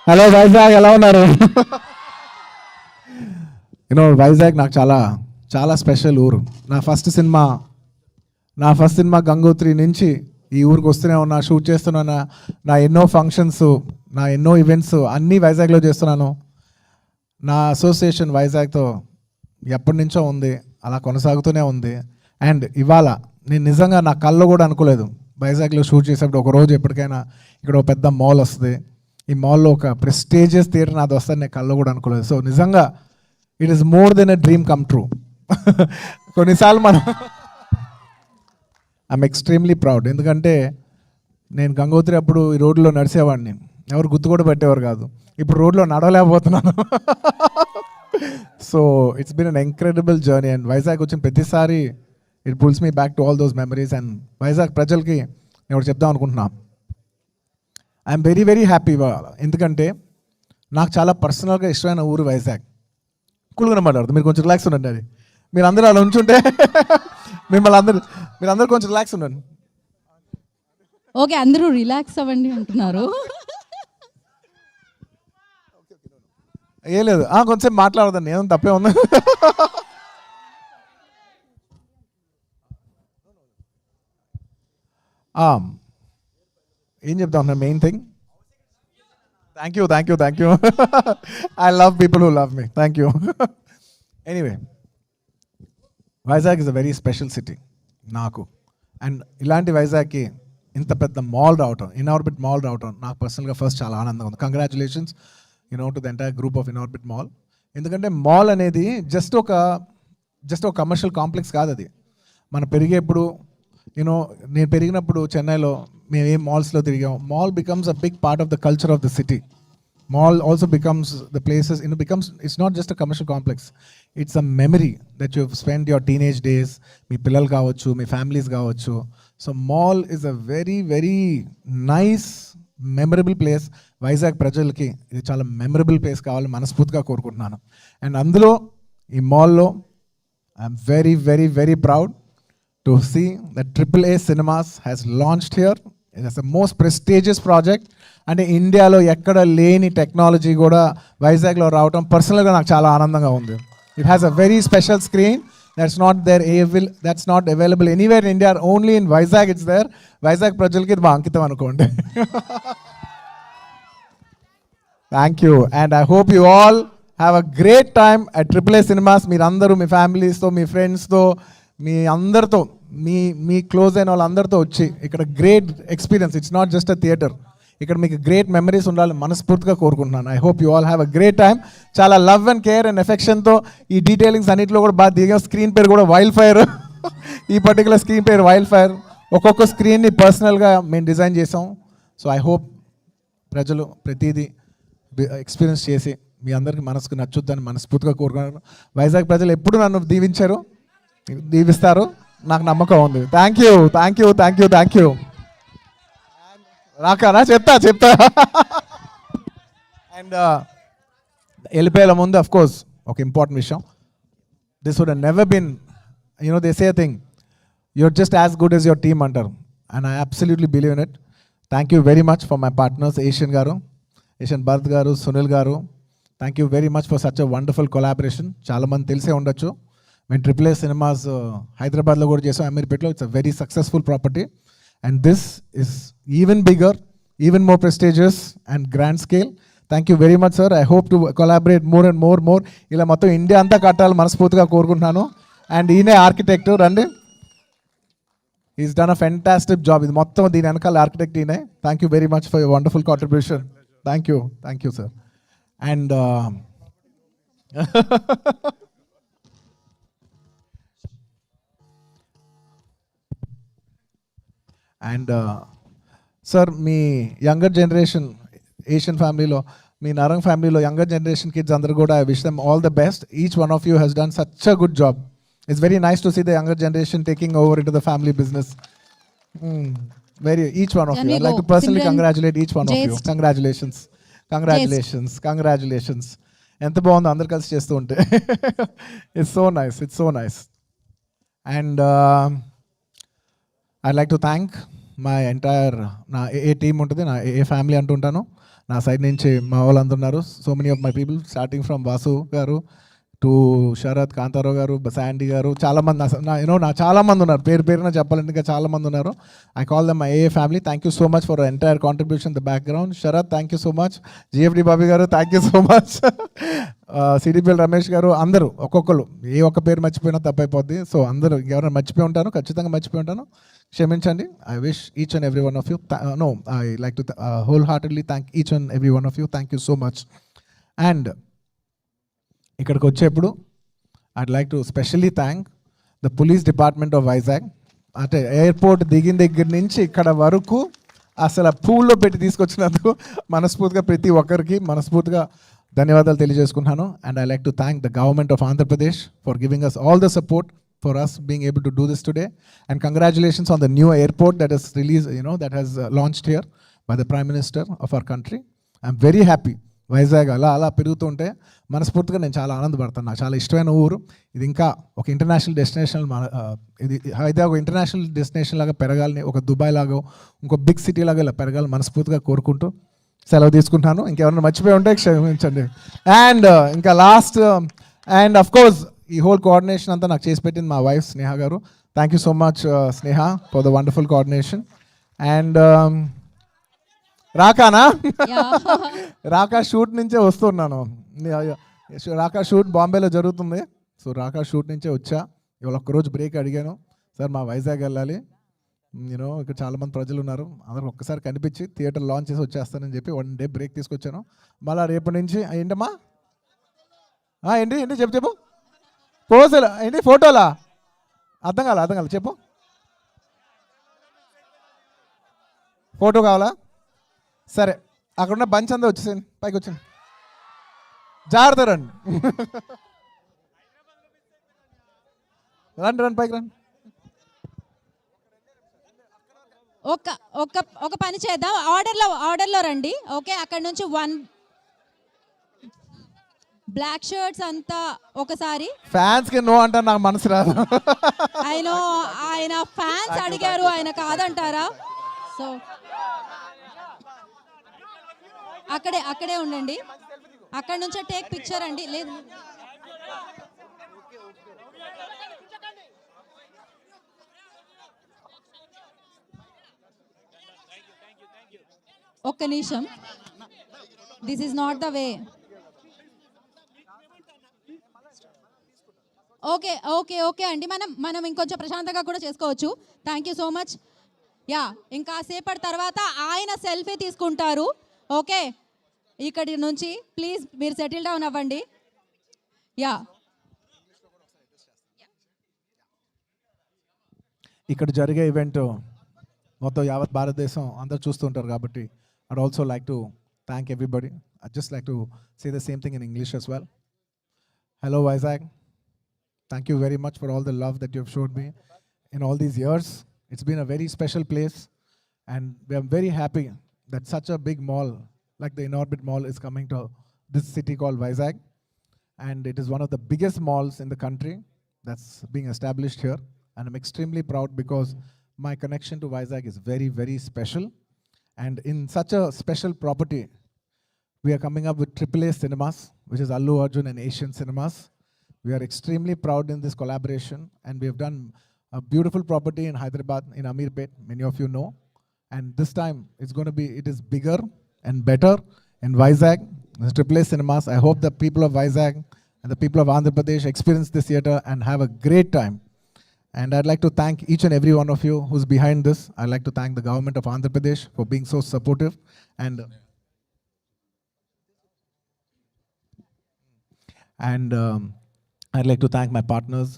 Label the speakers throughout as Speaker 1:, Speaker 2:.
Speaker 1: Hello Vizag, ఎలా ఉన్నారు? వైజాగ్ నాకు చాలా చాలా స్పెషల్ ఊరు. నా ఫస్ట్ సినిమా గంగోత్రి నుంచి ఈ ఊరికి వస్తూనే ఉన్నా, షూట్ చేస్తున్నా. నా ఎన్నో ఫంక్షన్స్, నా ఎన్నో ఈవెంట్స్ అన్నీ వైజాగ్లో చేస్తున్నాను. నా అసోసియేషన్ వైజాగ్తో ఎప్పటి నుంచో ఉంది, అలా కొనసాగుతూనే ఉంది. అండ్ ఇవాళ నేను నిజంగా నా కళ్ళు కూడా అనుకోలేదు వైజాగ్లో షూట్ చేసేప్పుడు ఒకరోజు ఎప్పటికైనా ఇక్కడ ఒక పెద్ద మాల్ వస్తుంది, ఈ మాల్లో ఒక ప్రెస్టీజియస్ థియేటర్ నాది వస్తుంది, నేను కళ్ళు కూడా అనుకోలేదు. సో నిజంగా it is more than a dream come true. కొన్నిసార్లు మనం ఐఎమ్ ఎక్స్ట్రీమ్లీ ప్రౌడ్, ఎందుకంటే నేను గంగోత్రి అప్పుడు ఈ రోడ్లో నడిచేవాడిని, ఎవరు గుర్తు కూడా పెట్టేవారు కాదు. ఇప్పుడు రోడ్లో నడవలేకపోతున్నాను. So it's been an incredible journey. And Vizag వచ్చిన ప్రతిసారి it pulls me back to all those memories. And Vizag ప్రజలకి నేను ఒకటి చెప్దాం అనుకుంటున్నాను. ఐఎమ్ వెరీ వెరీ హ్యాపీ, ఎందుకంటే నాకు చాలా పర్సనల్గా ఇష్టమైన ఊరు వైజాగ్. కూల్గా మాట్లాడుతుంది, మీరు కొంచెం రిలాక్స్ ఉండండి. అది మీరు అందరూ అలా ఉంచుంటే మీరందరూ కొంచెం రిలాక్స్ ఉండండి.
Speaker 2: ఓకే, అందరూ రిలాక్స్ అవ్వండి అంటున్నారు.
Speaker 1: ఏ లేదు, కొంచెం మాట్లాడదండి, ఏదో తప్పే ఉంది. ఏం చెప్తా ఉన్నా, main thing, thank you. I love people who love me, thank you. Anyway, Vizag is a very special city నాకు. అండ్ ఇలాంటి వైజాగ్కి ఇంత పెద్ద మాల్ రావటం, ఇన్ఆర్బిట్ మాల్ రావటం నాకు పర్సనల్గా ఫస్ట్ చాలా ఆనందంగా ఉంది. Congratulations to the entire group of Inorbit mall. ఎందుకంటే మాల్ అనేది జస్ట్ ఒక కమర్షియల్ కాంప్లెక్స్ కాదు. అది మనం పెరిగేప్పుడు నేను పెరిగినప్పుడు చెన్నైలో మేము ఏం మాల్స్లో తిరిగాం. Mall becomes a big part of the culture of the city. Mall also becomes the places, it's not just a commercial complex, it's a memory that you've spent your teenage days, మీ పిల్లలు కావచ్చు, మీ families కావచ్చు. So mall is a very very nice memorable place. Vizag ప్రజలకి ఇది చాలా memorable place కావాలని మనస్ఫూర్తిగా కోరుకుంటున్నాను. And అందులో ఈ మాల్లో I'm very very very proud to see that AAA Cinemas has launched here. It is the most prestigious project. అంటే ఇండియాలో ఎక్కడ లేని టెక్నాలజీ కూడా వైజాగ్లో రావటం పర్సనల్గా నాకు చాలా ఆనందంగా ఉంది. It has a very special screen that's not available anywhere in India, only in Vizag it's there. Vizag ప్రజలకి ఇది మా అంకితం అనుకోండి. Thank you. And I hope you all have a great time at AAA Cinemas. మీరందరూ మీ ఫ్యామిలీస్తో, మీ ఫ్రెండ్స్తో, మీ అందరితో, మీ close అయిన వాళ్ళందరితో వచ్చి ఇక్కడ great experience, it's not just a theatre, ఇక్కడ మీకు గ్రేట్ మెమరీస్ ఉండాలని మనస్ఫూర్తిగా కోరుకుంటున్నాను. I hope you all have a great time. చాలా లవ్ అండ్ కేర్ అండ్ ఎఫెక్షన్తో ఈ డీటెయిలింగ్స్ అన్నింటిలో కూడా బాగా దిగాం. స్క్రీన్ పేరు కూడా వైల్డ్ ఫైర్. ఈ పర్టికులర్ స్క్రీన్ పేరు వైల్డ్ ఫైర్. ఒక్కొక్క స్క్రీన్ని పర్సనల్గా మేము డిజైన్ చేసాం. సో ఐ హోప్ ప్రజలు ప్రతిదీ ఎక్స్పీరియన్స్ చేసి మీ అందరికీ మనసుకు నచ్చుద్దని మనస్ఫూర్తిగా కోరుకున్నాను. వైజాగ్ ప్రజలు ఎప్పుడు నన్ను దీవిస్తారు, నాకు నమ్మకం ఉంది. Thank you. రాకానా చెప్తా. అండ్ వెళ్ళిపోయేలా ముందు అఫ్ కోర్స్ ఒక ఇంపార్టెంట్ విషయం. This would never been, they say thing, you are just as good as your team అంటారు. And I absolutely believe in it. Thank you very much for my partners, Asian Bharat garu, Sunil garu. Thank you very much for such a wonderful collaboration. చాలామంది తెలిసే ఉండొచ్చు, మేము AAA Cinemas హైదరాబాద్లో కూడా చేసాం, అమీర్పేట్లో. It's a very successful property. And this is even bigger, even more prestigious and grand scale. Thank you very much, sir. I hope to collaborate more and more. ఇలా మొత్తం ఇండియా అంతా కట్టాలి మనస్ఫూర్తిగా కోరుకుంటున్నాను. అండ్ ఈయనే ఆర్కిటెక్ట్ రండి. Is done a fantastic job. ఇది మొత్తం దీని వెనకాల ఆర్కిటెక్ట్ ఈయనే. Thank you very much for your wonderful contribution. Thank you sir. And and sir, మీ యంగర్ జనరేషన్ ఏషియన్ ఫ్యామిలీలో, మీ నరంగ్ ఫ్యామిలీలో యంగర్ జనరేషన్ కిడ్స్ అందరూ కూడా I wish them all the best. Each one of you has done such a good job. It's very nice to see the younger generation taking over in to the family business. Each one of you. I'd like to personally congratulate each one of you. Congratulations. ఎంత బాగుంది అందరు కలిసి చేస్తూ ఉంటే. It's so nice. And I'd like to thank my entire నా ఏ team ఉంటుంది, నా ఏ family అంటుంటాను. నా సైడ్ నుంచి మా వాళ్ళందరూ ఉన్నారు. So many of my people starting from Vasu గారు టు శరత్, కాంతారావు గారు, శాండీ గారు, చాలామంది నా చాలామంది ఉన్నారు. పేరున చెప్పాలంటే ఇంకా చాలామంది ఉన్నారు. I call them my a family. Thank you so much for entire contribution the background. Sharath, thank you so much. GFD Bobby garu, thank you so much. CDPL Ramesh garu, అందరూ ఒక్కొక్కరు ఏ ఒక్క పేరు మర్చిపోయినా తప్పైపోద్ది. సో అందరూ ఎవరైనా మర్చిపోయి ఉంటాను, ఖచ్చితంగా మర్చిపోయి ఉంటాను, క్షమించండి. I wish each and every one of you I like to whole heartedly thank each and every one of you. Thank you so much. And ఇక్కడికి వచ్చేప్పుడు I'd like to specially thank the police department of Vizag. అంటే airport దిగిన దగ్గర నుంచి ఇక్కడ వరకు అసలు పూల్లో పెట్టి తీసుకొచ్చినందుకు మనస్ఫూర్తిగా ప్రతి ఒక్కరికి మనస్ఫూర్తిగా ధన్యవాదాలు తెలియజేసుకున్నాను. And I like to thank the government of Andhra Pradesh for giving us all the support for us being able to do this today, and congratulations on the new airport that is released, that has launched here by the Prime Minister of our country. I'm very happy. Vizag అలా పెరుగుతుంటే మనస్ఫూర్తిగా నేను చాలా ఆనందపడతాను. నాకు చాలా ఇష్టమైన ఊరు ఇది. ఇంకా ఒక ఇంటర్నేషనల్ డెస్టినేషన్, ఇది హైదరాబాద్ ఒక ఇంటర్నేషనల్ డెస్టినేషన్ లాగా పెరగాలని, ఒక దుబాయ్ లాగా ఇంకో బిగ్ సిటీ లాగా ఇలా పెరగాలని మనస్ఫూర్తిగా కోరుకుంటూ సెలవు తీసుకుంటాను. ఇంకెవరైనా మర్చిపోయి ఉంటే క్షమించండి. అండ్ ఇంకా లాస్ట్ అండ్ అఫ్ కోర్స్ ఈ హోల్ కోఆర్డినేషన్ అంతా నాకు చేసి పెట్టింది మా wife Sneha garu. Thank you so much Sneha for the wonderful coordination. And రాకానా రాకా షూట్ నుంచే వస్తున్నాను. రాకా షూట్ బాంబేలో జరుగుతుంది. సో రాకా షూట్ నుంచే వచ్చా. ఇవాళ ఒక్కరోజు బ్రేక్ అడిగాను, సార్ మా వైజాగ్ వెళ్ళాలి, ఇక్కడ చాలామంది ప్రజలు ఉన్నారు, అందరికి ఒక్కసారి కనిపించి థియేటర్ లాంచ్ చేసి వచ్చేస్తానని చెప్పి 1 డే బ్రేక్ తీసుకొచ్చాను. మళ్ళీ రేపటి నుంచి ఏంటమ్మా ఏంటి చెప్పు పోజులు ఏంటి ఫోటోలా అర్థం కాల చెప్పు. ఫోటో కావాలా? సరే, అక్కడున్న బంచ్ అంతా వచ్చేసాను, పైకి వచ్చాను, జాగ్రత్త రండి. రండి పైకి రండి.
Speaker 2: ఒక పని చేద్దాం, ఆర్డర్లో రండి. ఓకే, అక్కడ నుంచి 1 బ్లాక్ షర్ట్స్ అంతా ఒకసారి.
Speaker 1: ఫ్యాన్స్ కి నో అంటారు, నాకు మనసు రాదు.
Speaker 2: ఆయన ఫ్యాన్స్ అడిగారు, ఆయన కాదంటారా? సో అక్కడే ఉండండి. అక్కడ నుంచే టేక్ పిక్చర్ అండి. లేదు, ఒక్క నిమిషం. This is not the way. Okay అండి, మనం ఇంకొంచెం ప్రశాంతంగా కూడా చేసుకోవచ్చు. Thank you so much. Yeah, ఇంకా సేపటి తర్వాత ఆయన సెల్ఫీ తీసుకుంటారు. ఓకే, ఇక్కడి నుంచి ప్లీజ్ మీరు సెటిల్ డౌన్ అవ్వండి. యా,
Speaker 1: ఇక్కడ జరిగే ఈవెంట్ మొత్తం యావత్ భారతదేశం అందరూ చూస్తుంటారు కాబట్టి I'd also like to thank everybody. I'd just like to say the same thing in English as well. Hello Vizag. Thank you very much for all the love that you've showed me in all these years. It's been a very special place, and we are very happy that such a big mall like the Inorbit Mall is coming to this city called Vizag, and it is one of the biggest malls in the country that's being established here, and I'm extremely proud because my connection to Vizag is very, very special. And in such a special property, we are coming up with AAA Cinemas, which is Allu Arjun and Asian Cinemas. We are extremely proud in this collaboration, and we have done a beautiful property in Hyderabad, in Ameerpet, many of you know. And this time, it is bigger and better in Vizag. It's AAA Cinemas. I hope the people of Vizag and the people of Andhra Pradesh experience this theatre and have a great time. And I'd like to thank each and every one of you who's behind this. I'd like to thank the government of Andhra Pradesh for being so supportive. And I'd like to thank my partners,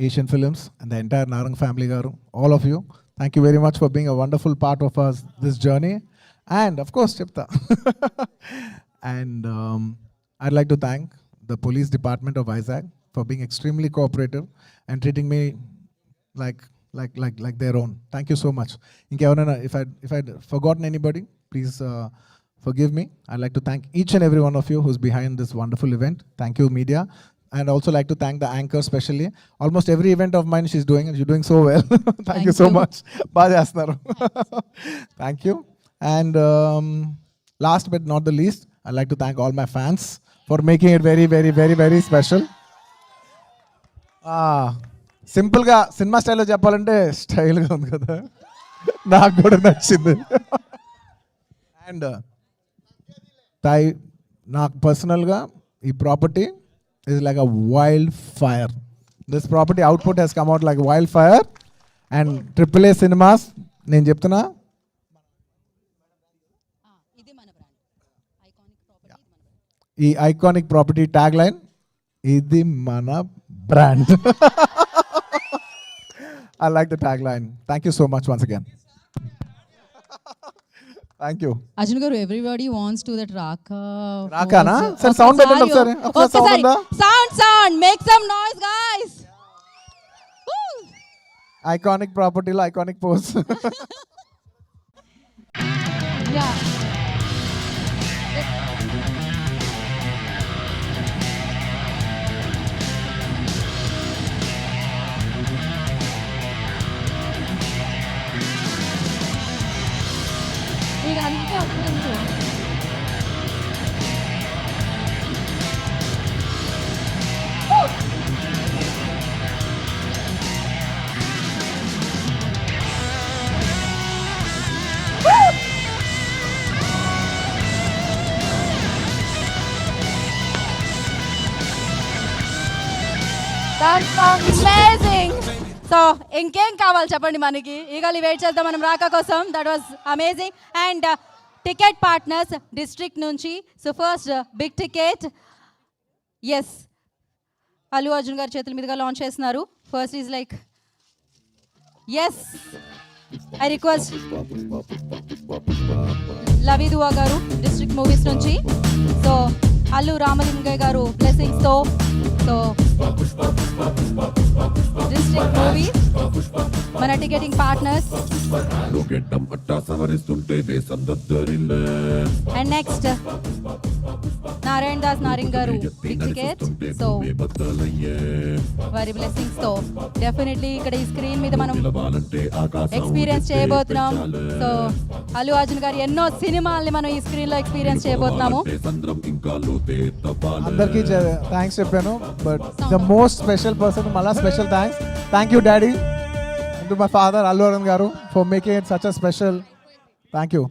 Speaker 1: Asian Films, and the entire Narang family, garu, all of you. Thank you very much for being a wonderful part of us this journey. And of course, Chipta. And I'd like to thank the police department of Vizag for being extremely cooperative and treating me like their own. Thank you so much. If I'd forgotten anybody, please forgive me. I'd like to thank each and every one of you who's behind this wonderful event. Thank you, media. And also like to thank the anchor especially. Almost every event of mine she's doing, and she's doing so well. Thank you so much. Thank you. And Last but not the least, I'd like to thank all my fans for making it very, very, very, very special. సింపుల్గా cinema స్టైల్లో చెప్పాలంటే స్టైల్గా ఉంది కదా, నాకు కూడా నచ్చింది. And నాకు పర్సనల్గా ఈ property is like a wild fire. This property output has come out like wild fire. And AAA cinemas నేను చెప్తున్నా,
Speaker 2: ఇది మన బ్రాండ్ ఐకానిక్ ప్రాపర్టీ.
Speaker 1: ఈ ఐకానిక్ ప్రాపర్టీ ట్యాగ్ లైన్ ఇది మన brand. I like the tagline. Thank you so much once again. Thank you.
Speaker 2: Arjun garu, everybody wants to that Raka.
Speaker 1: రాకానా? సరే sound పెట్టండి ఒకసారి. ఒకసారి సౌండ్ ఉందా?
Speaker 2: Sound make some noise guys.
Speaker 1: Iconic ప్రాపర్టీలో ఐకానిక్ పోజ్.
Speaker 2: యా ఇదంతా అప్పుడు అమేజింగ్. సో ఇంకేం కావాలి చెప్పండి మనకి, ఈగలి వెయిట్ చేద్దాం మనం రాకా కోసం. That was amazing. And ticket partners district నుంచి, so first big ticket, yes, Allu Arjun గారి చేతుల మీదుగా లాంచ్ చేస్తున్నారు. First is like, yes, I request Lavi Dua garu district movies నుంచి. సో అల్లు రామలింగయ్య గారు బ్లెస్సింగ్స్తో. సో డిస్ట్రిక్ట్ మూవీస్ మన ticketing partners. And next Narayana Das Narang garu big ticket. So వారి blessings తో డెఫినెట్లీ ఇక్కడ ఈ స్క్రీన్ మీద మనం ఎక్స్పీరియన్స్ చేయబోతున్నాం. సో అల్లు అర్జున్ గారు ఎన్నో సినిమాల్ని మనం ఈ స్క్రీన్ లో ఎక్స్పీరియన్స్ చేయబోతున్నాము.
Speaker 1: అందరికీ థ్యాంక్స్ చెప్పాను, but the most special person, మళ్ళా special thanks. Thank you daddy, to my father Allu Arjun garu, for making it such a special. Thank you.